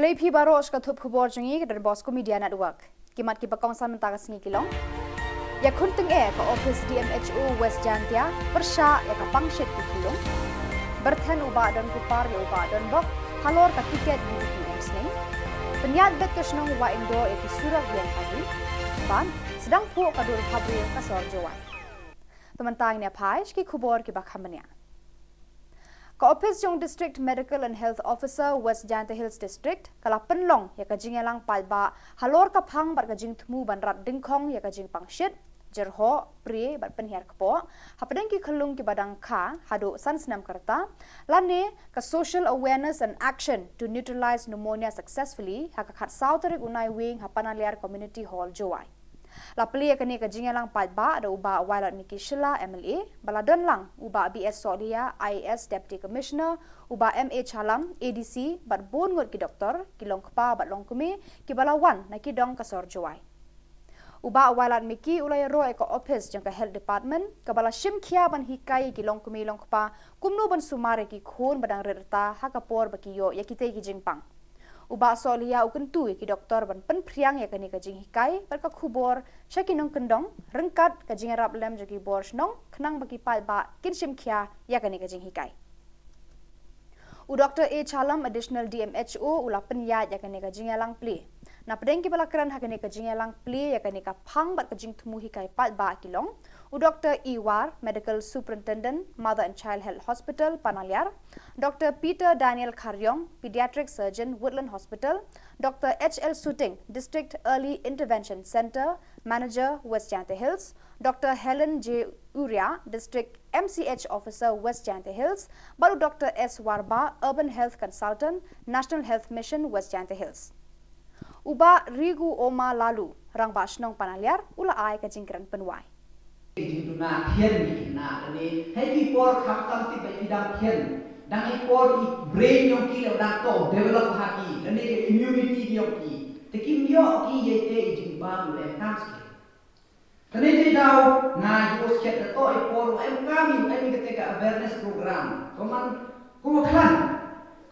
Repi baros ka thup khubor jungi dari Bosco Media Network. Kimat ki bakong sa mentaka singi kilong. Ya kunting ka Office DMHO West Jantia persya ya ka pangshit ki kilong. Berthen uba dan kupar ya uba dan bok halor ka tiket di musning. Penyat bet kesnong wa indo ya ki surat yang pagi. Ban sedang pu ka dur pabri ka sor jawai. Teman-teman ni pais ki khubor ki bakhamania. Ka-Office yung District Medical and Health Officer West Janta Hills District kala penlong ya kajing yalang palba halor ka phang bar kajing thmu ban rat dingkhong ya kajing pangshit jerho pri bar penhiar kpo hapadeng ki khalung ki badang kha hadu sansnam karta lane ka social awareness and action to neutralize pneumonia successfully ha ka khat southerik unai wing hapanaliar community hall jowai la plia kani ka jingalang palba ada uba wailat miki Shilla MLA baladon lang uba BS Solia IS Deputy Commissioner uba MA Chalam ADC bat bon ngot ki doktor ki longkpa bat longkumi ki balawan na ki dong ka sor jowai uba wailat miki ulai ro ka office jang ka health department ka bala shim khia ban hikai ki longkumi longkpa kumno ban sumare ki khun badang rerta hakapor bakiyo yakite ki jingpang uba Solia ukentu ki doktor ban pen priang ya kani ka jing hikai par ka khubor shakinong kendong rengkat ka jing rap lem jogi bor snong khnang baki pal ba kinshim khia ya kani ka jing hikai u Dr. A Chalam additional DMHO ula pen ya kani ka jing lang pli na pedeng ki balakran ha kani ka jing lang pli ya kani ka phang bat ka jing thumu hikai pal ba kilong u Dr. Iwar Medical Superintendent Mother and Child Health Hospital Panaliar Dr. Peter Daniel Karyong, Pediatric Surgeon, Woodland Hospital, Dr. H.L. Suting, District Early Intervention Center, Manager, West Janta Hills, Dr. Helen J. Uria, District MCH Officer, West Janta Hills, baru Dr. S. Warba, Urban Health Consultant, National Health Mission, West Janta Hills. Uba Rigu Oma Lalu, Rang Bashnong Panaliar, ula ay kajingkran penwai. Na thian ni na ni hei por kham tam ti bai dang thian dang i por i brain yong ki lo dang to develop ha ki dan ni immunity yong ki te kim yo ki ye te i jing ba lu em kam ski dan ni dau na yo sket to i por em kam ni te ka awareness program ko man ko khan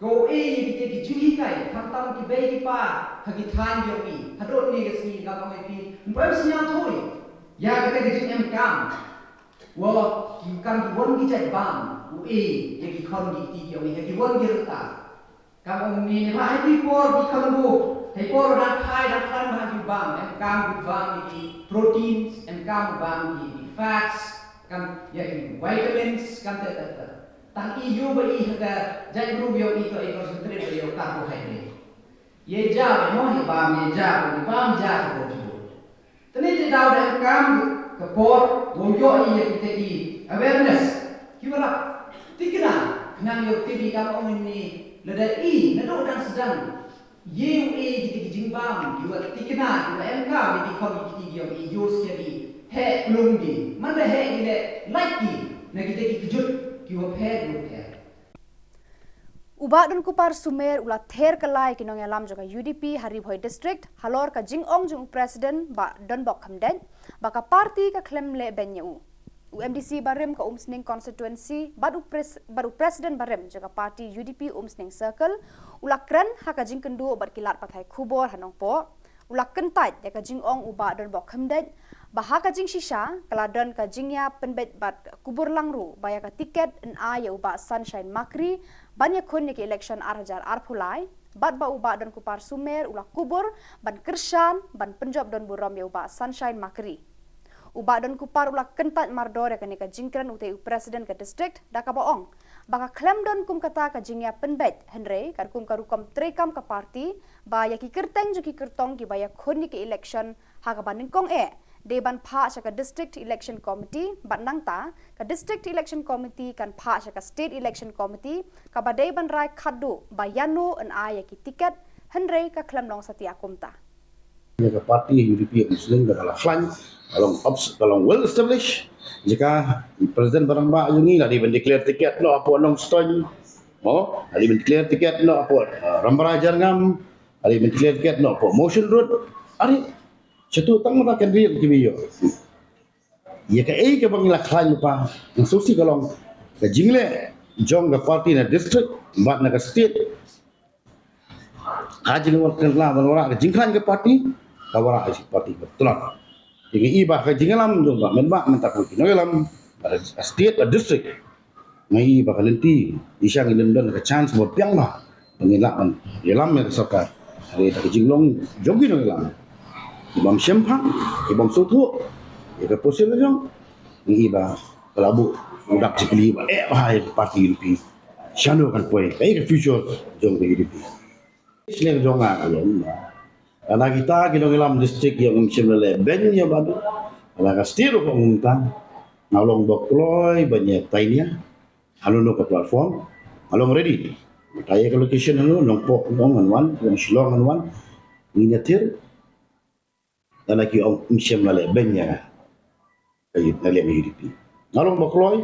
ko e ki te ki jing kai kham tam ki bai ki pa ha ki than yong ni hadot ni ke si ga ka mai pi mbam sinya thoi ya kita dijin em kam wa ki kam ki won ki jai bam u e ye ki khon ki ti yo ni ki won ki rta kam ong ni ne ba ai por ki khon bu hei por dan khai dan khan ba ki bam em kam ki bam ki proteins em kam bam ki fats kam ya ki vitamins kam te tang i yu ba i ha jai ru yo i to i concentrate ba yo carbohydrate ye ja ba no hi bam ye ja ba bam ja ko tani te daw da kam ka por wo yo i te ki awareness ki wala tikina nang yo ti kam ong ni le da i na do dan sedang ye e ki jingbam ki wala tikina ki em ka ni khom ki yo i yo sia di he lung di man da he ni le like ki na ki te ki jut ki wo phe lu ke Uba dan kupar Sumer ula ther kalai kinong alam joka UDP Haribhoi District halor ka jingong jung President ba don bok khamden ba ka party ka klem le benyu UMDC barem ka umsning constituency baru President barem joka party UDP umsning circle ula kran ha ka jing kendu bar kilat pathai Khubor hanong po ula kentai ya ka jingong uba don bok khamden baha ka jing shisha kala don ka jingya penbet bat kubur langru baya ka tiket en a ya uba sunshine makri banyak kun ki election arhajar arphulai bat ba uba don kupar Sumer ula kubur ban kershan ban penjob don buram ya uba sunshine makri uba don kupar ula kentat mardor ya ka jingkran ute president ka district daka boong baka klem don kum kata ka jingya penbet henry kar kum karukom trekam ka party ba ya ki kerteng ju ki kertong ki baya kun ki election ha ka baningkong deban pha ka district election committee bat nangta ka district election committee kan pha ka state election committee ka ba deban rai khadu bayano an aya ki tiket henry ka klamlong satia kumta ya ka party UDP Muslim dalam klan kalau well established jika presiden barang ba yung ni di declare tiket no apa nong stone mo di declare tiket no apa rambarajar ngam di declare tiket no apa motion road ari Cetu tang mata kan riak kibiyo. Ya ka ka bangila khan pa. Susi kalong ka jingle jong ka party na district bat na ka state haji ngawal kenla manwara ke jingkhan ke parti kawara si parti betulan jadi iba ke jinglam juga menba mentak ko kinolam state a district ngai ba kalenti isang ilendon ke chance buat piang ba pengilaman yelam ya sokar hari tak jinglong jogi no yelam ibam syempang ibam sotu ya ke posil jong ngai ba kalabu udak cikli ba bahai parti UDP shano kan poe kai ke future jong ke UDP Selain jonga kalon, anak kita kinongilam distrik yang mungkin ben ya badu, anak kastiro ko munta, nalong bokloy banyak tainya, haluno ke platform, along ready, taya ke location halu, nong pok nong anwan, nong Shillong anwan, miniatir, anak kita mungkin ben ya, kayu nali HDP, nalong bokloy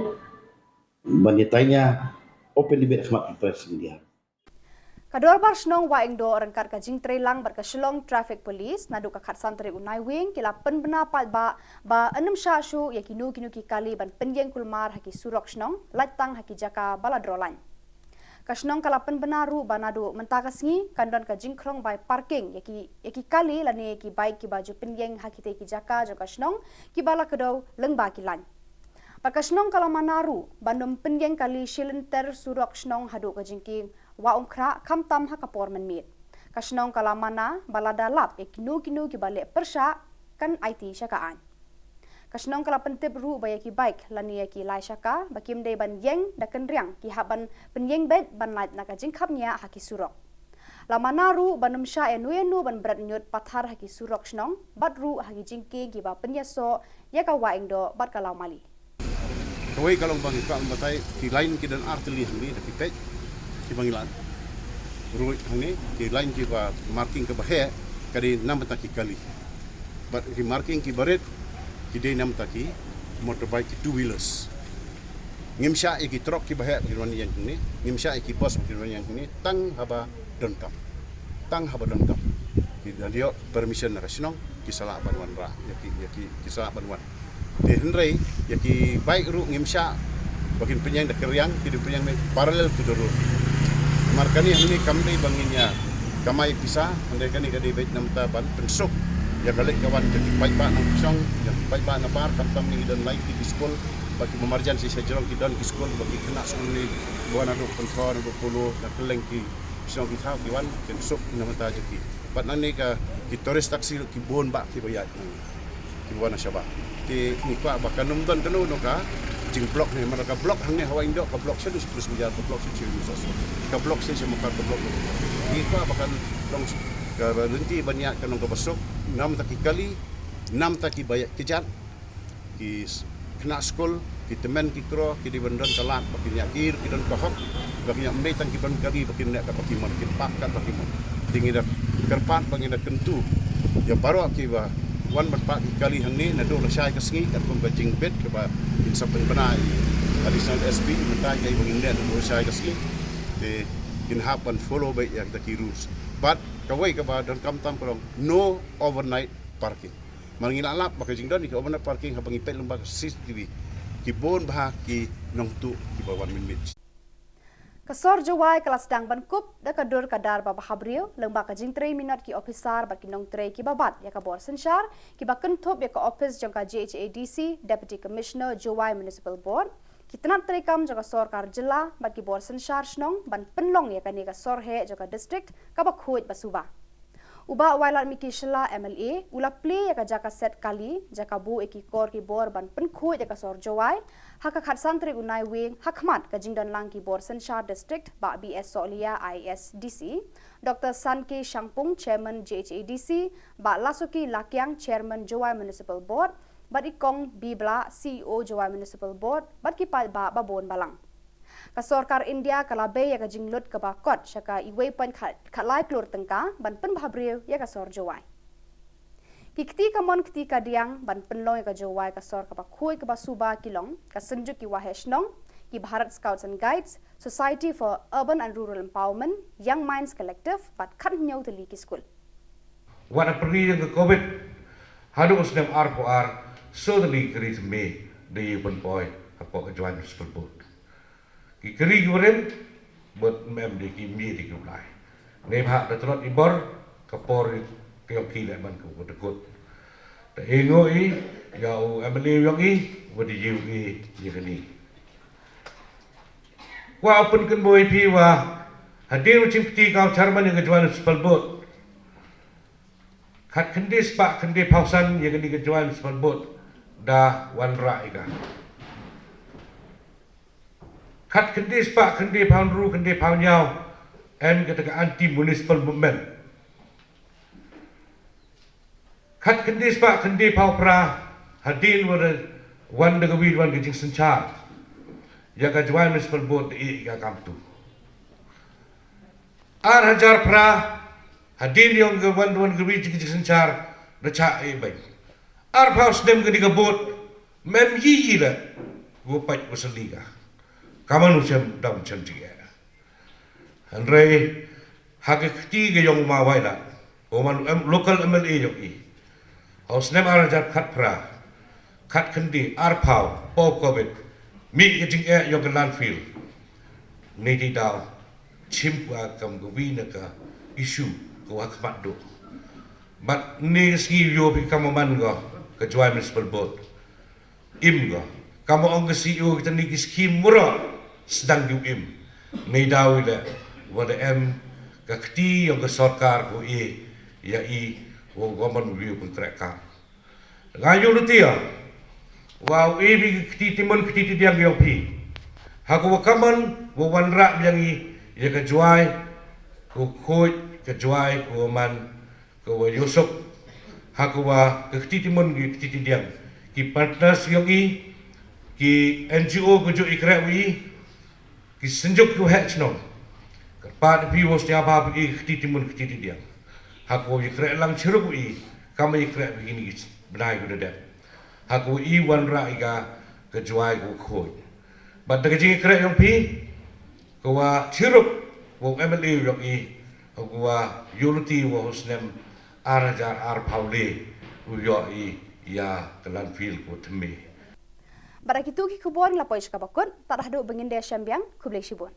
banyak tainya, open debate khmat press media. Kador bar Shillong wa ingdo rengkat ka jingtre lang bar ka Shillong traffic police nadu ka khat santre unai wing kila pen bena pat ba enam sha shu ya kinu ki kali ban penjeng kulmar haki surok Shillong latang haki jaka baladrolan ka Shillong kala pen bena ru banadu mentaka sngi kandon ka jingkrong by parking yaki kali lani ki bike ki baju penjeng haki te ki jaka jo ka Shillong ki bala kedo lengba ki lan Pakasnong kala manaru bandum penjeng kali shilenter surok Shillong hadu ka jingking wa umkra kamtam hakapor menmit. Kasnong kala mana balada lap kinu ki balik persya kan IT syakaan. Kasnong kala pentip ru baya ki baik lani ki lai syaka bakim de ban yeng da kenriang ki haban penjeng bed ban lait naka jingkapnya haki surok. La manaru bandum sya nu ban berat nyut pathar haki surok Shillong badru haki jingking ki ba penyaso ya ka wa ingdo bad kalau mali. Kawai kalau bang ikam batai ki lain ki dan artili hangni tapi pek ki bangilan. Ruit hangni ki lain ki ba marking ke bahe kadi nam taki kali. But ki marking ki baret ki de nam taki motorbike ki two wheelers. Ngimsha ki trok ki bahe ki rani yang ni, ngimsha ki bus ki rani yang ni tang haba donkam. Tang haba donkam. Ki dia permission na Shillong ki salah banwan ra ki salah banwan. Di Henry, yaki baik ru ngimsha, bagian penyang dah keriang, hidup penyang paralel tu dulu. Markani ini kami banginnya, kamai pisah, andai kani kadi baik nam taban pensuk, ya balik kawan jadi baik pak nam pisang, yang baik pak nabar, kam ni dan lain di sekolah, bagi memarjan si sejarah kita di sekolah, bagi kena sekolah ni, bukan ada kontrol, ada puluh, dan keleng ki pisang kita kiwan, pensuk nam taban jadi. Bat nani ka turis taksi ki bon bak ki bayar, ki buana syabah. Ki ni pa bakan numdan kanu no ka jing blok ni mana ka blok hang ni hawa indo ka blok sedu terus biar ka blok sedu so ka blok se sama ka blok ni pa bakan long ka lenti banyak kanong ka besok 6 taki kali 6 taki bayak kejar ki kena skol ki temen ki kro ki di bendon kalat baki nyakir ki don kahok baki nyak metang ki ban kali baki nek ka baki mon ki pakat baki mon tinggi dak kerpat baki dak kentu ya baru akiba wan berpak kali hang ni nado la syai kasngi kat pun bajing bed ke ba insap penai additional SP mentai kai bangin den do syai kasngi te kin happen follow by yang taki rules but kawai ke ba dan kam tam krong no overnight parking mangina lap ba jing don ki overnight parking ha bangi pet lembaga CCTV ki bon bah ki nong tu ki bawan min mit Kasor jawai kelas sedang bankup da kadur kadar baba habriu lembak kajing 3 minit ki officer baki nong 3 ki babat ya ka bor sensyar ki baken top ya ka office jangka JHADC Deputy Commissioner Jawai Municipal Board ki tenat terekam jangka sorkar Jylla baki bor sensyar snong ban penlong ya ka ni ka sorhe jangka district ka bakhuj basuba Uba wailat miki Shilla MLA ula play ya ka jaka set kali jaka bu eki kor ki bor ban penkhuj ya ka sor jawai haka khat santri unai wing hakmat ka jingdan lang ki bor senshar district ba BS Solia ISDC Dr Sanke Shangpung chairman JHADC ba Lasuki Lakyang chairman Jawai Municipal Board bat ikong Bibla CEO Jawai Municipal Board bat ki pat ba babon balang Kasorkar India kalabe ya ka jinglut ka bakot syaka iway pan khalai klur tengka ban pen bahabriu ya ka sor jawai Kikti kamon kti ka diang ban penlong ya ka jawai ka sor ka bakhui ka basuba kilong ka senjuk ki waheshnong ki Bharat Scouts and Guides Society for Urban and Rural Empowerment Young Minds Collective bat khan nyau teli ki school Wana pergi yang ke COVID hadu usdem R4R certainly kri me the open point apa ke join support ki kri guren but mem de ki mi di kulai Nebha da trot ibor kapor kyo kile man ko tekut. Da engo I ya u amali yang I wadi yu I yekani. Wa open kan boy pi wa hadir ucim peti kau charman yang kejuan sepalbot. Kat kendis pak kendi pausan yang kendi kejuan sepalbot da wan ra ika. Kat kendis pak kendi paun ru kendi paun nyau and kata anti municipal movement. Kat kendis pak kendi pau pra hadin wan de gawid wan gejing sencar. Ya kejuan municipal board ika kamtu. Hajar pra hadin yang wan gawid gejing sencar reca baik. Paus dem gedi gabot mem yi la go pat wasaliga. Kaman usem dam chantiga. Andre hakikti ge yong ma waila. Oman local MLA yong I. Haus nem arajar khat pra. Khat kendi pau po covid. Mi ge jing yong landfill. Ni di daw chim wa kam go wi na ka issue ko akmat do. But ni ski yo bi kamaman go kejuan municipal board. Im go. Kamu ang CEO kita ni skim murah sedang im. Ni daw ila wada kakti yang ke sarkar ko ya wo goman review kontrak ka. Ngayon lutia. Wow bi kti timon kti tiang yo pi. Haku wakaman wo wanra yang ya kejuai ko khoi kejuai ko man ko Yusuf haku wa kti timon kti tiang ki partners yo ki NGO ko jo ikra wi ki senjuk ko hatchno pat viewers nya ba bi kti timun kti dia hako ikra lang chiruk wi kama ikra begini benai ko de hako wan ra iga ke juai ko khoi but de jing ikra yong pi ko wa chiruk wo MLA yo ko wa unity wo hosnem arajar paule yo ya kelan feel ko teme. Barak itu ki Khubor nglapoy ka bakun, tak dah do bengin dia syambiang, kublek shibun.